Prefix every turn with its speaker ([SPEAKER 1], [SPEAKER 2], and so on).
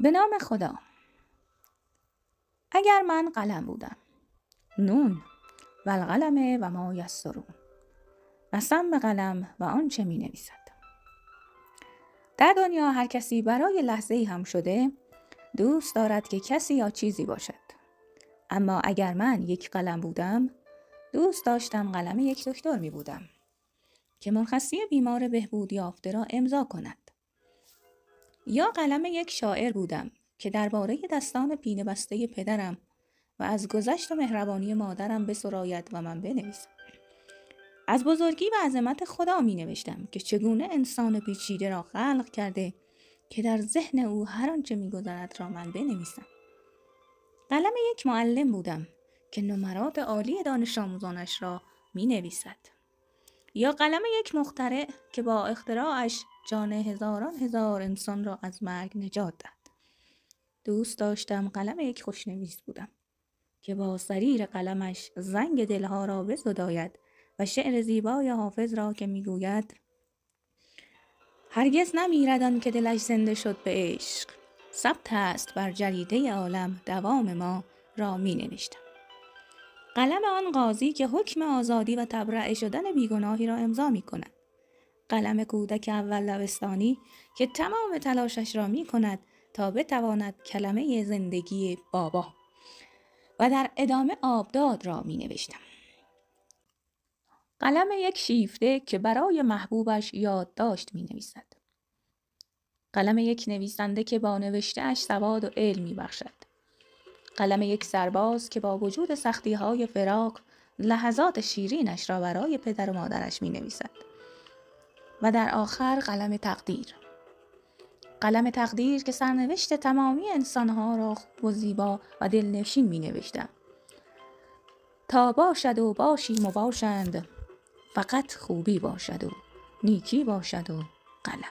[SPEAKER 1] به نام خدا. اگر من قلم بودم، نون و القلم و ما یسطرون، قسم به قلم و آنچه می نویسد. در دنیا هر کسی برای لحظه‌ای هم شده دوست دارد که کسی یا چیزی باشد. اما اگر من یک قلم بودم، دوست داشتم قلم یک دکتر می بودم که مرخصی بیمار بهبود یافته را امضا کند. یا قلم یک شاعر بودم که درباره دستان پینه بسته پدرم و از گذشت و مهربانی مادرم بسراید و من بنویسم. از بزرگی و عظمت خدا می نوشتم که چگونه انسان پیچیده را خلق کرده که در ذهن او هر آنچه می گذرد را من بنویسم. قلم یک معلم بودم که نمرات عالی دانش آموزانش را می نویسد. یا قلم یک مخترع که با اختراعش جان هزاران هزار انسان را از مرگ نجات داد. دوست داشتم قلم یک خوشنویس بودم که با صریر قلمش زنگ دلها را بزداید و شعر زیبای حافظ را که میگوید هرگز نمیرد آن که دلش زنده شد به عشق، ثبت است بر جریده عالم دوام ما را می نوشتم. قلم آن قاضی که حکم آزادی و تبرئه شدن بیگناهی را امضا می کند. قلم کودک اول دبستانی که تمام تلاشش را می کند تا بتواند کلمه زندگی بابا و در ادامه آبداد را می نوشتم. قلم یک شیفته که برای محبوبش یادداشت می نویسد. قلم یک نویسنده که با نوشته اش سواد و علم می بخشد. قلم یک سرباز که با وجود سختی های فراق لحظات شیرینش را برای پدر و مادرش می نویسد. و در آخر قلم تقدیر. قلم تقدیر که سرنوشت تمامی انسانها را خوب و زیبا و دلنشین می نوشتم. تا باشد و باشیم و باشند، فقط خوبی باشد و نیکی باشد و قلم.